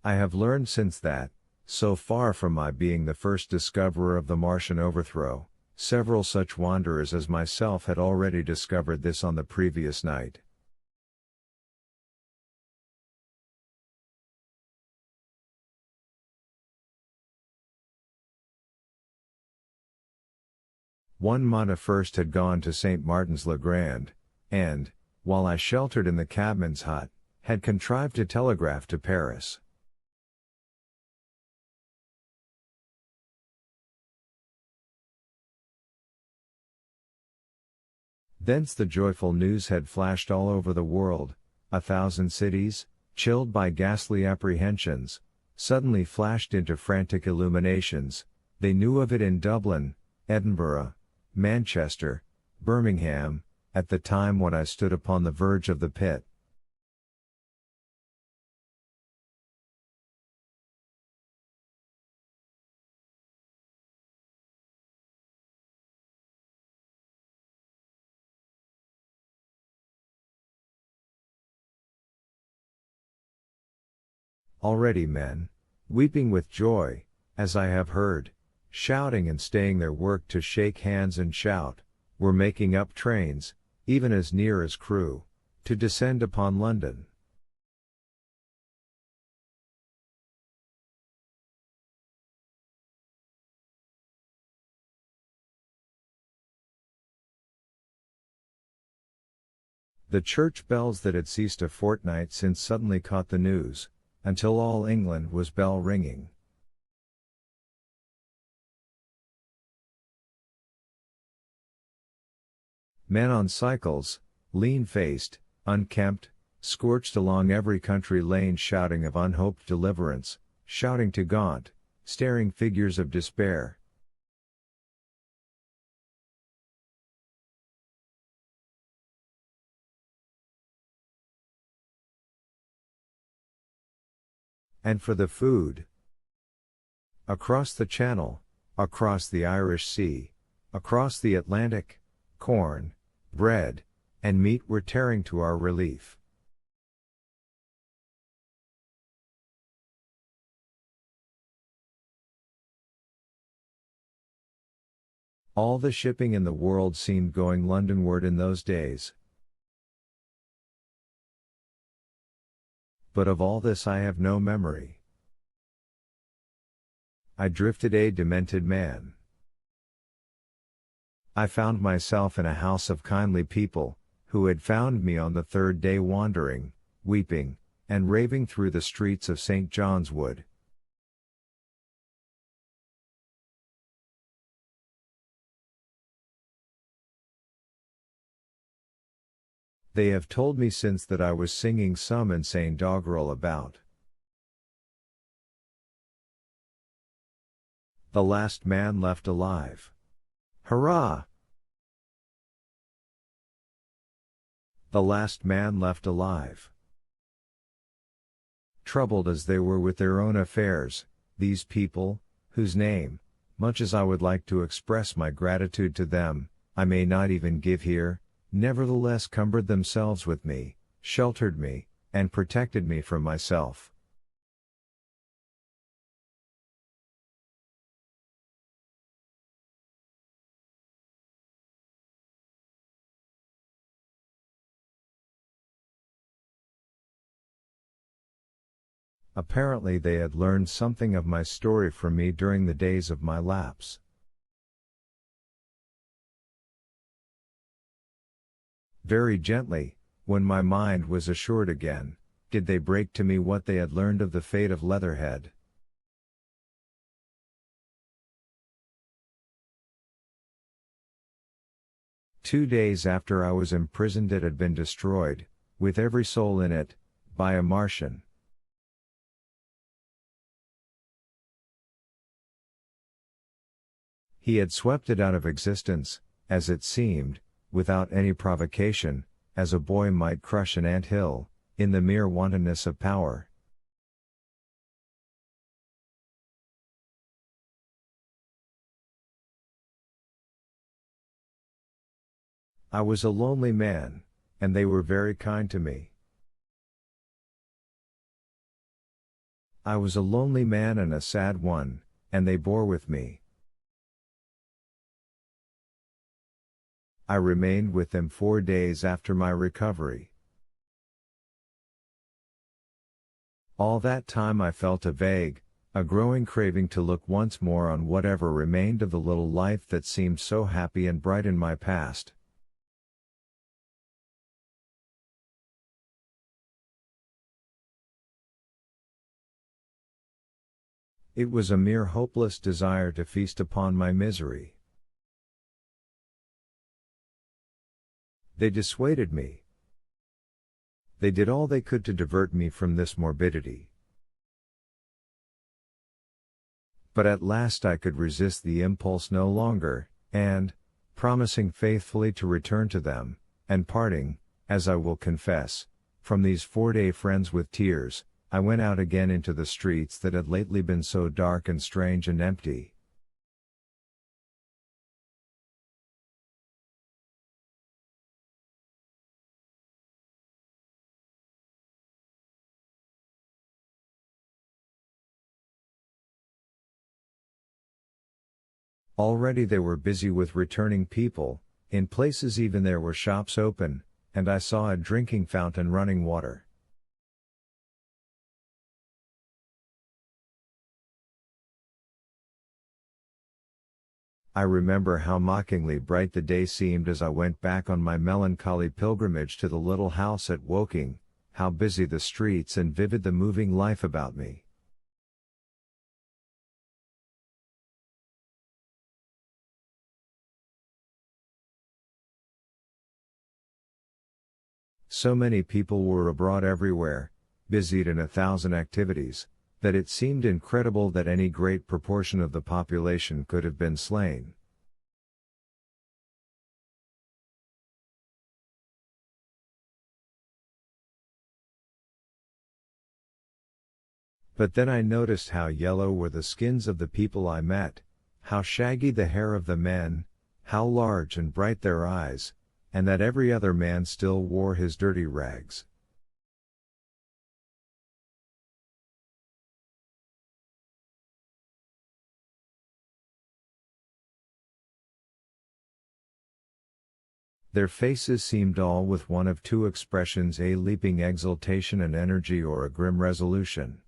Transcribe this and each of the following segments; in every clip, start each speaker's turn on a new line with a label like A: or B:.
A: I have learned since that, so far from my being the first discoverer of the Martian overthrow, several such wanderers as myself had already discovered this on the previous night. One Mana first had gone to St. Martin's-le-Grand, and, while I sheltered in the cabman's hut, had contrived to telegraph to Paris. Thence the joyful news had flashed all over the world, 1,000 cities, chilled by ghastly apprehensions, suddenly flashed into frantic illuminations. They knew of it in Dublin, Edinburgh, Manchester, Birmingham, at the time when I stood upon the verge of the pit. Already men, weeping with joy, as I have heard, shouting and staying their work to shake hands and shout, were making up trains, even as near as Crewe, to descend upon London. The church bells that had ceased a fortnight since suddenly caught the news, until all England was bell ringing. Men on cycles, lean-faced, unkempt, scorched along every country lane shouting of unhoped deliverance, shouting to gaunt, staring figures of despair. And for the food. Across the Channel, across the Irish Sea, across the Atlantic, corn, bread, and meat were tearing to our relief. All the shipping in the world seemed going Londonward in those days. But of all this I have no memory. I drifted a demented man. I found myself in a house of kindly people, who had found me on the third day wandering, weeping, and raving through the streets of St. John's Wood. They have told me since that I was singing some insane doggerel about the last man left alive. Hurrah! The last man left alive. Troubled as they were with their own affairs, these people, whose name, much as I would like to express my gratitude to them, I may not even give here, nevertheless cumbered themselves with me, sheltered me, and protected me from myself. Apparently they had learned something of my story from me during the days of my lapse. Very gently, when my mind was assured again, did they break to me what they had learned of the fate of Leatherhead. "2 days after I was imprisoned it had been destroyed, with every soul in it, by a Martian. He had swept it out of existence, as it seemed, without any provocation, as a boy might crush an ant-hill, in the mere wantonness of power. I was a lonely man, and they were very kind to me. I was a lonely man and a sad one, and they bore with me. I remained with them 4 days after my recovery. All that time I felt a growing craving to look once more on whatever remained of the little life that seemed so happy and bright in my past. It was a mere hopeless desire to feast upon my misery. They dissuaded me. They did all they could to divert me from this morbidity. But at last I could resist the impulse no longer, and, promising faithfully to return to them, and parting, as I will confess, from these 4-day friends with tears, I went out again into the streets that had lately been so dark and strange and empty. Already they were busy with returning people, in places even there were shops open, and I saw a drinking fountain running water. I remember how mockingly bright the day seemed as I went back on my melancholy pilgrimage to the little house at Woking, how busy the streets and vivid the moving life about me. So many people were abroad everywhere, busied in 1,000 activities, that it seemed incredible that any great proportion of the population could have been slain. But then I noticed how yellow were the skins of the people I met, how shaggy the hair of the men, how large and bright their eyes, and that every other man still wore his dirty rags. Their faces seemed all with one of two expressions, a leaping exultation and energy or a grim resolution.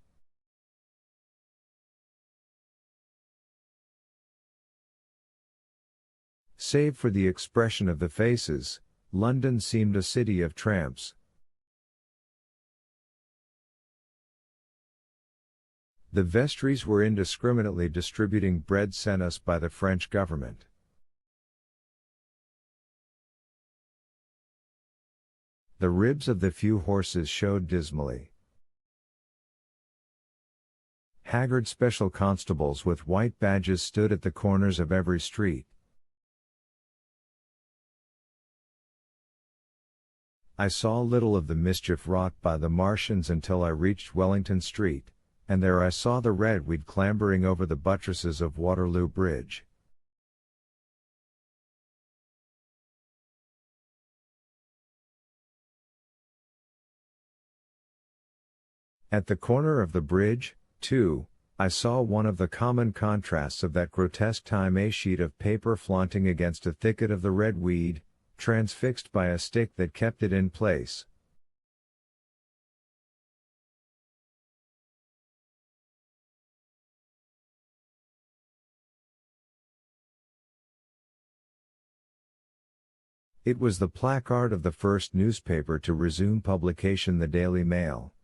A: Save for the expression of the faces, London seemed a city of tramps. The vestries were indiscriminately distributing bread sent us by the French government. The ribs of the few horses showed dismally. Haggard special constables with white badges stood at the corners of every street. I saw little of the mischief wrought by the Martians until I reached Wellington Street, and there I saw the red weed clambering over the buttresses of Waterloo Bridge. At the corner of the bridge, too, I saw one of the common contrasts of that grotesque time, a sheet of paper flaunting against a thicket of the red weed, transfixed by a stick that kept it in place. It was the placard of the first newspaper to resume publication, the Daily Mail.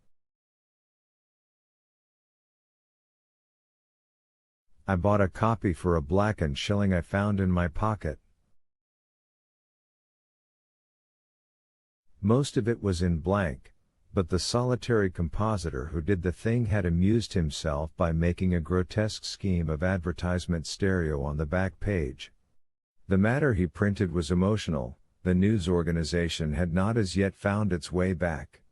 A: I bought a copy for a blackened shilling I found in my pocket. Most of it was in blank, but the solitary compositor who did the thing had amused himself by making a grotesque scheme of advertisement stereo on the back page. The matter he printed was emotional, the news organization had not as yet found its way back.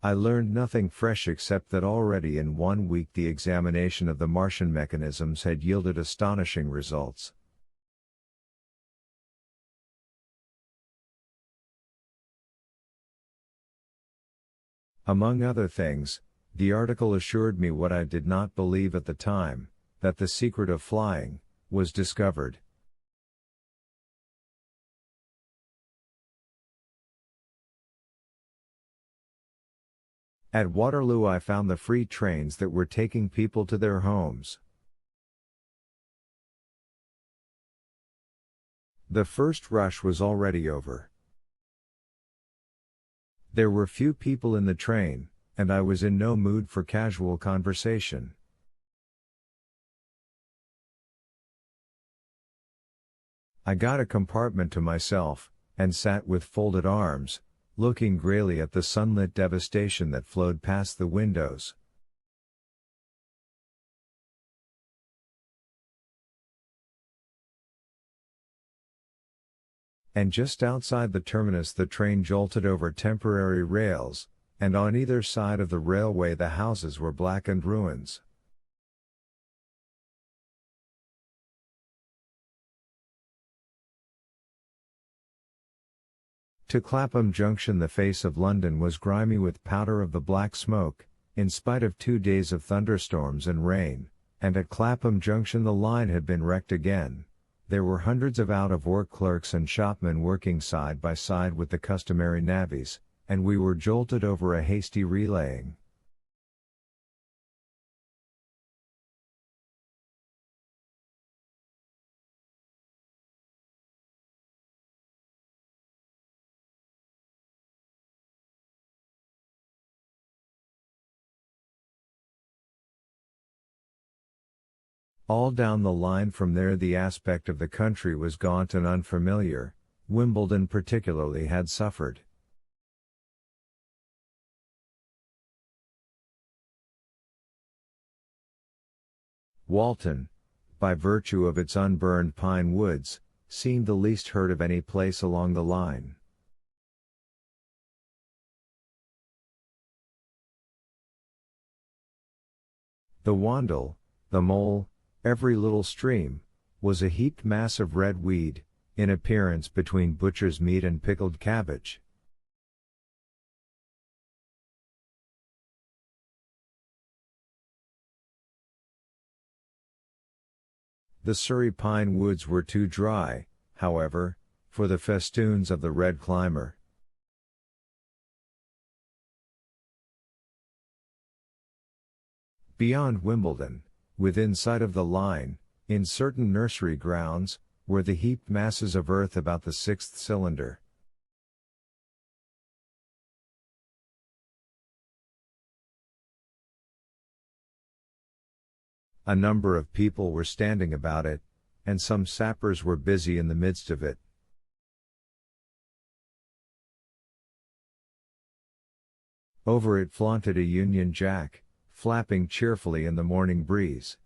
A: I learned nothing fresh except that already in 1 week the examination of the Martian mechanisms had yielded astonishing results. Among other things, the article assured me what I did not believe at the time, that the secret of flying was discovered. At Waterloo I found the free trains that were taking people to their homes. The first rush was already over. There were few people in the train, and I was in no mood for casual conversation. I got a compartment to myself, and sat with folded arms, looking grayly at the sunlit devastation that flowed past the windows. And just outside the terminus the train jolted over temporary rails, and on either side of the railway the houses were blackened ruins. To Clapham Junction the face of London was grimy with powder of the black smoke, in spite of 2 days of thunderstorms and rain, and at Clapham Junction the line had been wrecked again. There were hundreds of out-of-work clerks and shopmen working side by side with the customary navvies, and we were jolted over a hasty relaying. All down the line from there the aspect of the country was gaunt and unfamiliar. Wimbledon particularly had suffered. Walton, by virtue of its unburned pine woods, seemed the least hurt of any place along the line. The Wandle, the Mole, every little stream, was a heaped mass of red weed, in appearance between butcher's meat and pickled cabbage. The Surrey pine woods were too dry, however, for the festoons of the red climber. Beyond Wimbledon, within sight of the line, in certain nursery grounds, were the heaped masses of earth about the 6th cylinder. A number of people were standing about it, and some sappers were busy in the midst of it. Over it flaunted a Union Jack, flapping cheerfully in the morning breeze.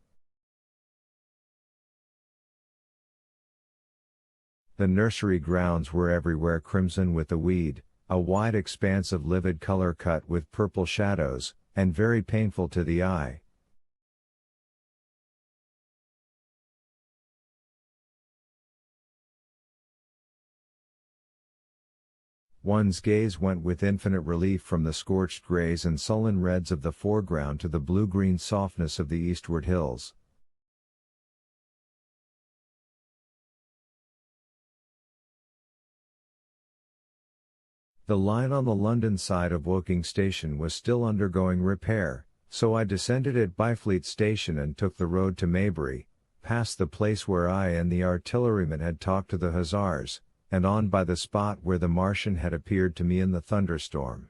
A: The nursery grounds were everywhere crimson with the weed, a wide expanse of livid color cut with purple shadows, and very painful to the eye. One's gaze went with infinite relief from the scorched grays and sullen reds of the foreground to the blue-green softness of the eastward hills. The line on the London side of Woking Station was still undergoing repair, so I descended at Byfleet Station and took the road to Maybury, past the place where I and the artilleryman had talked to the hussars, and on by the spot where the Martian had appeared to me in the thunderstorm.